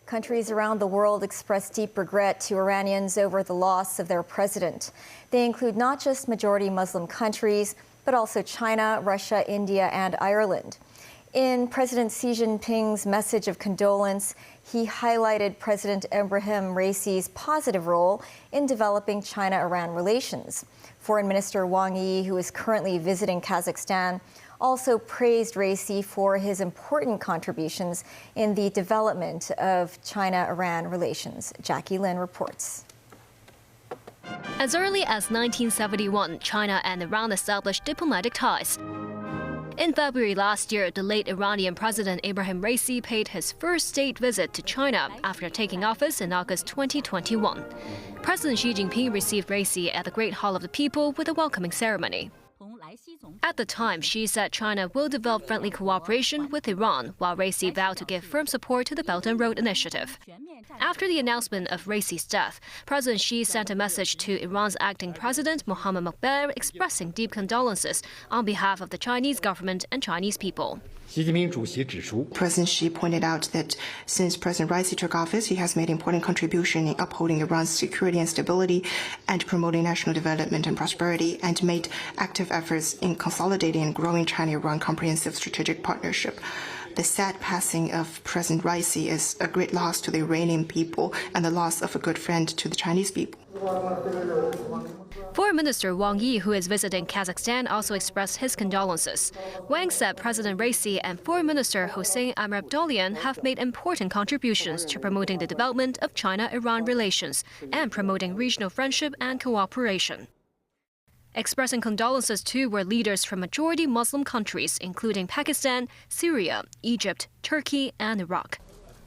Countries around the world express deep regret to Iranians over the loss of their president. They include not just majority Muslim countries, but also China, Russia, India, and Ireland. In President Xi Jinping's message of condolence, he highlighted President Ebrahim Raisi's positive role in developing China-Iran relations. Foreign Minister Wang Yi, who is currently visiting Kazakhstan, also praised Raisi for his important contributions in the development of China-Iran relations. Jackie Lin reports. As early as 1971, China and Iran established diplomatic ties. In February last year, the late Iranian President Ebrahim Raisi paid his first state visit to China after taking office in August 2021. President Xi Jinping received Raisi at the Great Hall of the People with a welcoming ceremony. At the time, Xi said China will develop friendly cooperation with Iran, while Raisi vowed to give firm support to the Belt and Road Initiative. After the announcement of Raisi's death, President Xi sent a message to Iran's acting president, Mohammad Mokber, expressing deep condolences on behalf of the Chinese government and Chinese people. President Xi pointed out that since President Raisi took office, he has made important contribution in upholding Iran's security and stability and promoting national development and prosperity, and made active efforts in consolidating and growing China-Iran comprehensive strategic partnership. The sad passing of President Raisi is a great loss to the Iranian people and the loss of a good friend to the Chinese people. Foreign Minister Wang Yi, who is visiting Kazakhstan, also expressed his condolences. Wang said President Raisi and Foreign Minister Hossein Amir-Abdollahian have made important contributions to promoting the development of China-Iran relations and promoting regional friendship and cooperation. Expressing condolences too were leaders from majority Muslim countries, including Pakistan, Syria, Egypt, Turkey, and Iraq.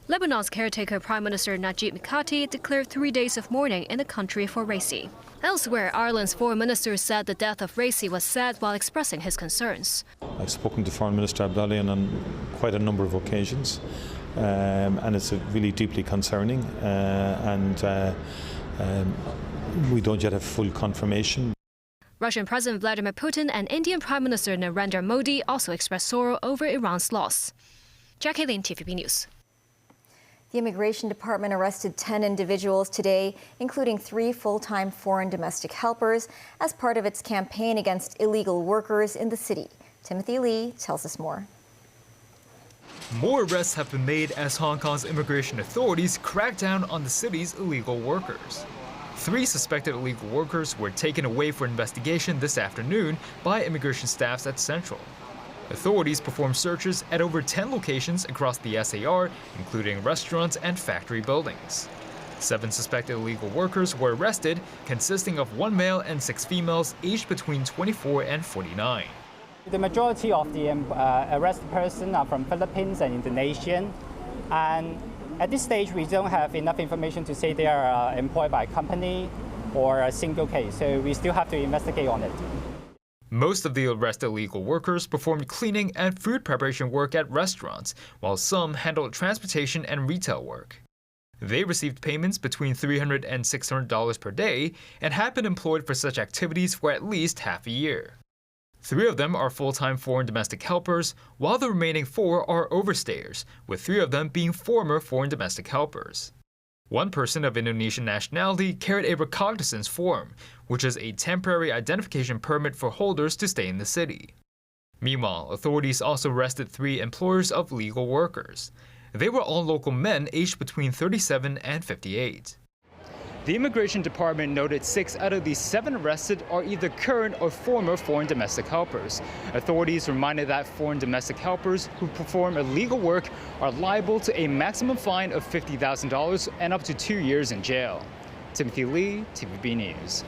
Lebanon's caretaker Prime Minister Najib Mikati declared 3 days of mourning in the country for Raisi. Elsewhere, Ireland's foreign minister said the death of Raisi was sad while expressing his concerns. I've spoken to Foreign Minister Abdollahian on quite a number of occasions, and it's really deeply concerning, and we don't yet have full confirmation. Russian President Vladimir Putin and Indian Prime Minister Narendra Modi also expressed sorrow over Iran's loss. Jackie Lin, TVB News. The Immigration Department arrested 10 individuals today, including 3 full-time foreign domestic helpers, as part of its campaign against illegal workers in the city. Timothy Lee tells us more. More arrests have been made as Hong Kong's immigration authorities crack down on the city's illegal workers. 3 suspected illegal workers were taken away for investigation this afternoon by immigration staffs at Central. Authorities performed searches at over 10 locations across the SAR, including restaurants and factory buildings. 7 suspected illegal workers were arrested, consisting of 1 male and 6 females aged between 24 and 49. The majority of the arrested persons are from Philippines and Indonesia, and at this stage we don't have enough information to say they are employed by a company or a single case, so we still have to investigate on it. Most of the arrested illegal workers performed cleaning and food preparation work at restaurants, while some handled transportation and retail work. They received payments between $300 and $600 per day and had been employed for such activities for at least half a year. 3 of them are full-time foreign domestic helpers, while the remaining 4 are overstayers, with 3 of them being former foreign domestic helpers. 1 person of Indonesian nationality carried a recognizance form, which is a temporary identification permit for holders to stay in the city. Meanwhile, authorities also arrested 3 employers of legal workers. They were all local men aged between 37 and 58. The Immigration Department noted 6 out of the 7 arrested are either current or former foreign domestic helpers. Authorities reminded that foreign domestic helpers who perform illegal work are liable to a maximum fine of $50,000 and up to 2 years in jail. Timothy Lee, TVB News.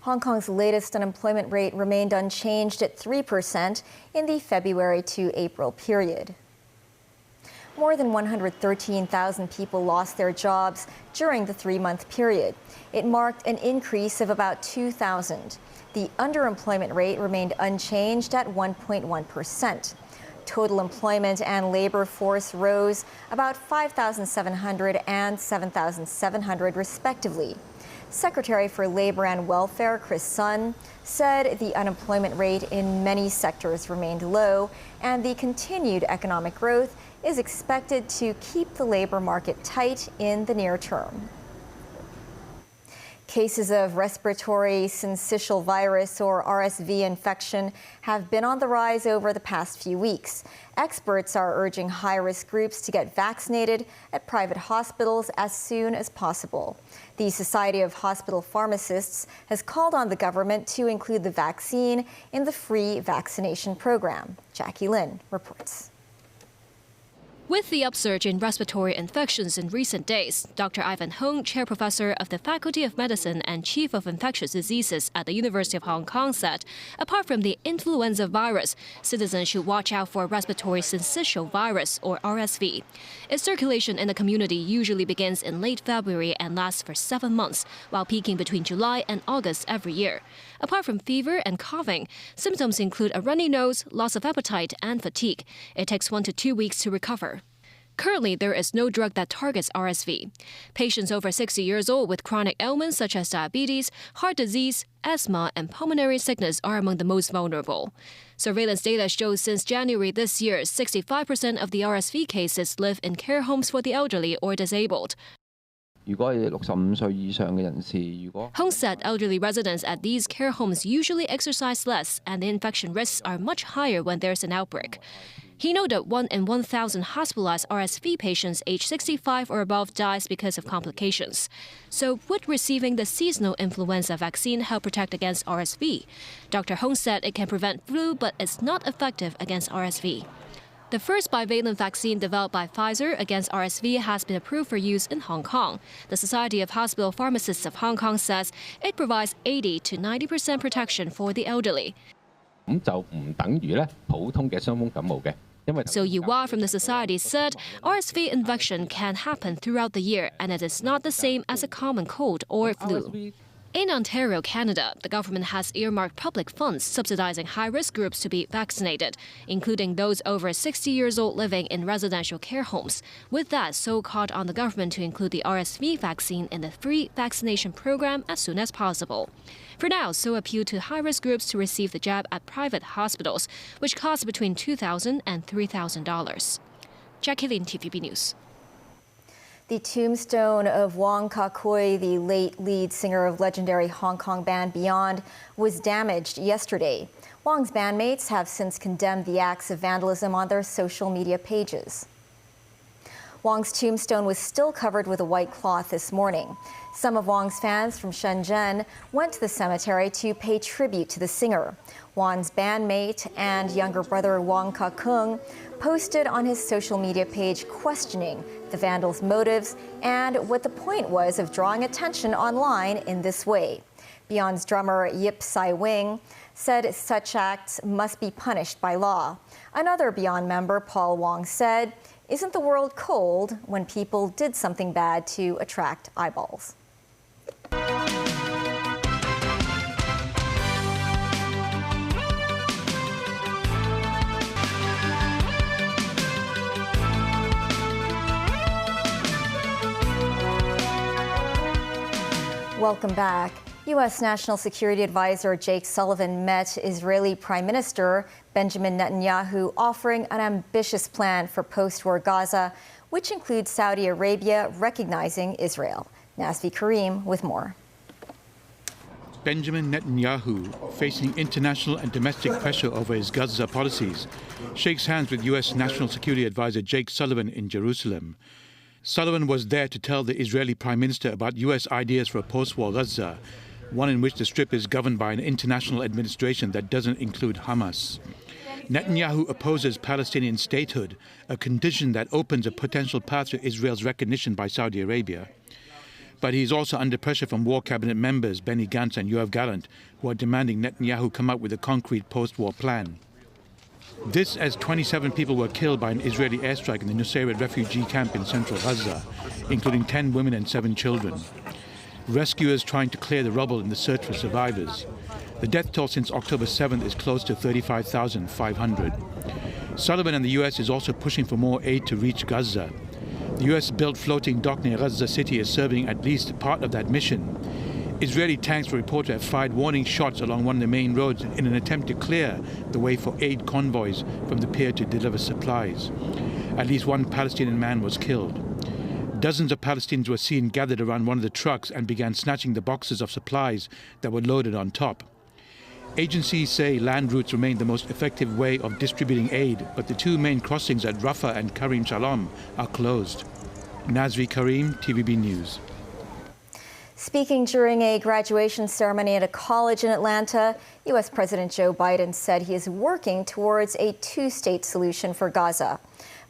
Hong Kong's latest unemployment rate remained unchanged at 3% in the February to April period. More than 113,000 people lost their jobs during the 3-month period. It marked an increase of about 2,000. The underemployment rate remained unchanged at 1.1%. Total employment and labor force rose about 5,700 and 7,700 respectively. Secretary for Labor and Welfare Chris Sun said the unemployment rate in many sectors remained low, and the continued economic growth is expected to keep the labor market tight in the near term. Cases of respiratory syncytial virus or RSV infection have been on the rise over the past few weeks. Experts are urging high-risk groups to get vaccinated at private hospitals as soon as possible. The Society of Hospital Pharmacists has called on the government to include the vaccine in the free vaccination program. Jackie Lin reports. With the upsurge in respiratory infections in recent days, Dr. Ivan Hung, chair professor of the Faculty of Medicine and chief of infectious diseases at the University of Hong Kong, said, apart from the influenza virus, citizens should watch out for respiratory syncytial virus, or RSV. Its circulation in the community usually begins in late February and lasts for 7 months, while peaking between July and August every year. Apart from fever and coughing, symptoms include a runny nose, loss of appetite, and fatigue. It takes 1 to 2 weeks to recover. Currently, there is no drug that targets RSV. Patients over 60 years old with chronic ailments such as diabetes, heart disease, asthma, and pulmonary sickness are among the most vulnerable. Surveillance data shows since January this year, 65% of the RSV cases live in care homes for the elderly or disabled. Hung said elderly residents at these care homes usually exercise less, and the infection risks are much higher when there's an outbreak. He noted 1 in 1,000 hospitalized RSV patients aged 65 or above dies because of complications. So would receiving the seasonal influenza vaccine help protect against RSV? Dr. Hung said it can prevent flu, but it's not effective against RSV. The first bivalent vaccine developed by Pfizer against RSV has been approved for use in Hong Kong. The Society of Hospital Pharmacists of Hong Kong says it provides 80 to 90% protection for the elderly. So Yuhua from the Society said RSV infection can happen throughout the year, and it is not the same as a common cold or flu. In Ontario, Canada, the government has earmarked public funds subsidizing high-risk groups to be vaccinated, including those over 60 years old living in residential care homes. With that, so called on the government to include the RSV vaccine in the free vaccination program as soon as possible. For now, so appeal to high-risk groups to receive the jab at private hospitals, which cost between $2,000 and $3,000. Jackie Lin, TVB News. The tombstone of Wong Kah-kwoi, the late lead singer of legendary Hong Kong band Beyond, was damaged yesterday. Wong's bandmates have since condemned the acts of vandalism on their social media pages. Wong's tombstone was still covered with a white cloth this morning. Some of Wong's fans from Shenzhen went to the cemetery to pay tribute to the singer. Wong's bandmate and younger brother Wong Kah-kung posted on his social media page questioning the vandals' motives and what the point was of drawing attention online in this way. Beyond's drummer Yip Sai-wing said such acts must be punished by law. Another Beyond member, Paul Wong, said, "Isn't the world cold when people did something bad to attract eyeballs?" Welcome back. U.S. National Security Advisor Jake Sullivan met Israeli Prime Minister Benjamin Netanyahu, offering an ambitious plan for post-war Gaza, which includes Saudi Arabia recognizing Israel. Nasvi Karim with more. Benjamin Netanyahu, facing international and domestic pressure over his Gaza policies, shakes hands with U.S. National Security Advisor Jake Sullivan in Jerusalem. Sullivan was there to tell the Israeli Prime Minister about U.S. ideas for a post-war Gaza, one in which the Strip is governed by an international administration that doesn't include Hamas. Netanyahu opposes Palestinian statehood, a condition that opens a potential path to Israel's recognition by Saudi Arabia. But he is also under pressure from war cabinet members Benny Gantz and Yoav Gallant, who are demanding Netanyahu come up with a concrete post-war plan. This as 27 people were killed by an Israeli airstrike in the Nusayrat refugee camp in central Gaza, including 10 women and 7 children. Rescuers trying to clear the rubble in the search for survivors. The death toll since October 7th is close to 35,500. Sullivan and the U.S. is also pushing for more aid to reach Gaza. The U.S.-built floating dock near Gaza City is serving at least part of that mission. Israeli tanks were reported to have fired warning shots along one of the main roads in an attempt to clear the way for aid convoys from the pier to deliver supplies. At least one Palestinian man was killed. Dozens of Palestinians were seen gathered around one of the trucks and began snatching the boxes of supplies that were loaded on top. Agencies say land routes remain the most effective way of distributing aid, but the two main crossings at Rafah and Karim Shalom are closed. Nazri Karim, TVB News. Speaking during a graduation ceremony at a college in Atlanta, U.S. President Joe Biden said he is working towards a two-state solution for Gaza.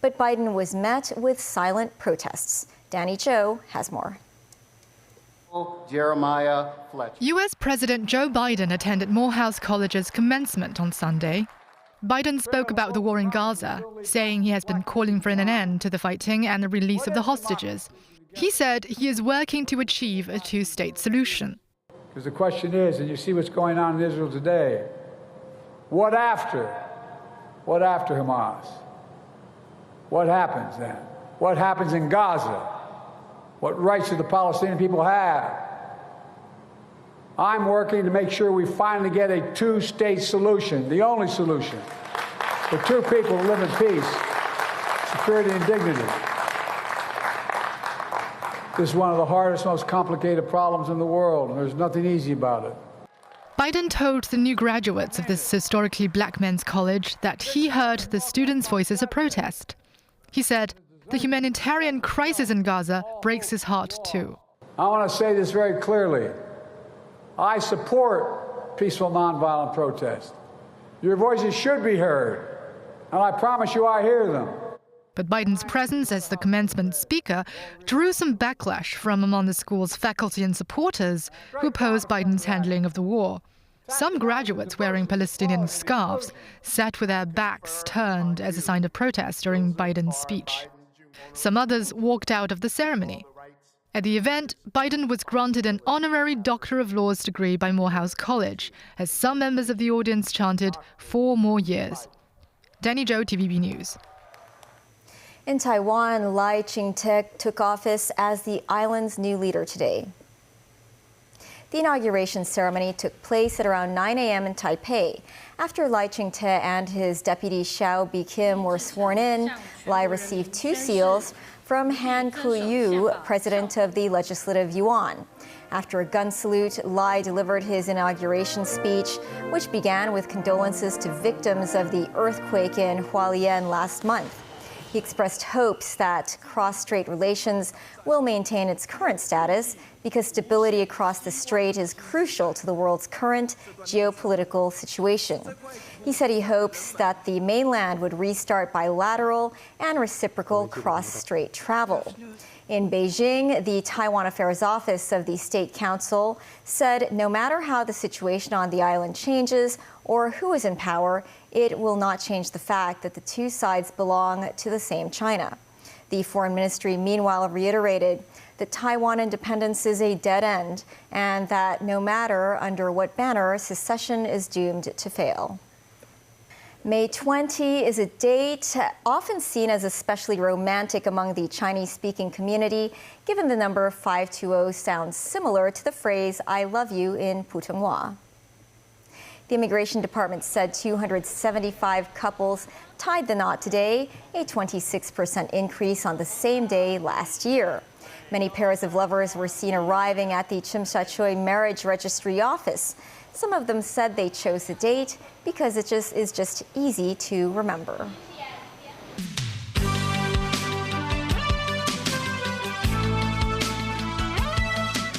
But Biden was met with silent protests. Danny Joe has more. Jeremiah Fletcher. U.S. President Joe Biden attended Morehouse College's commencement on Sunday. Biden spoke about the war in Gaza, saying he has been calling for an end to the fighting and the release of the hostages. He said he is working to achieve a two-state solution. Because the question is, and you see what's going on in Israel today, what after? What after Hamas? What happens then? What happens in Gaza? What rights do the Palestinian people have? I'm working to make sure we finally get a two-state solution, the only solution, for two people to live in peace, security, and dignity. This is one of the hardest, most complicated problems in the world, and there's nothing easy about it. Biden told the new graduates of this historically black men's college that he heard the students' voices of protest. He said, the humanitarian crisis in Gaza breaks his heart too. I want to say this very clearly. I support peaceful, nonviolent protest. Your voices should be heard, and I promise you I hear them. But Biden's presence as the commencement speaker drew some backlash from among the school's faculty and supporters who opposed Biden's handling of the war. Some graduates wearing Palestinian scarves sat with their backs turned as a sign of protest during Biden's speech. Some others walked out of the ceremony. At the event, Biden was granted an honorary Doctor of Laws degree by Morehouse College, as some members of the audience chanted 4 more years. Danny Joe, TVB News. In Taiwan, Lai Ching-te took office as the island's new leader today. The inauguration ceremony took place at around 9 a.m. in Taipei. After Lai Ching-te and his deputy Xiao Bi-kim were sworn in, Lai received 2 seals from Han Kuo-yu, president of the Legislative Yuan. After a gun salute, Lai delivered his inauguration speech, which began with condolences to victims of the earthquake in Hualien last month. He expressed hopes that cross-strait relations will maintain its current status because stability across the strait is crucial to the world's current geopolitical situation. He said he hopes that the mainland would restart bilateral and reciprocal cross-strait travel. In Beijing, the Taiwan Affairs Office of the State Council said no matter how the situation on the island changes or who is in power, it will not change the fact that the two sides belong to the same China. The Foreign Ministry, meanwhile, reiterated that Taiwan independence is a dead end and that no matter under what banner, secession is doomed to fail. May 20 is a date often seen as especially romantic among the Chinese-speaking community, given the number 520 sounds similar to the phrase I love you in Putonghua. The Immigration Department said 275 couples tied the knot today, a 26% increase on the same day last year. Many pairs of lovers were seen arriving at the Chimsha-Choi Marriage Registry office. Some of them said they chose the date because it is just easy to remember.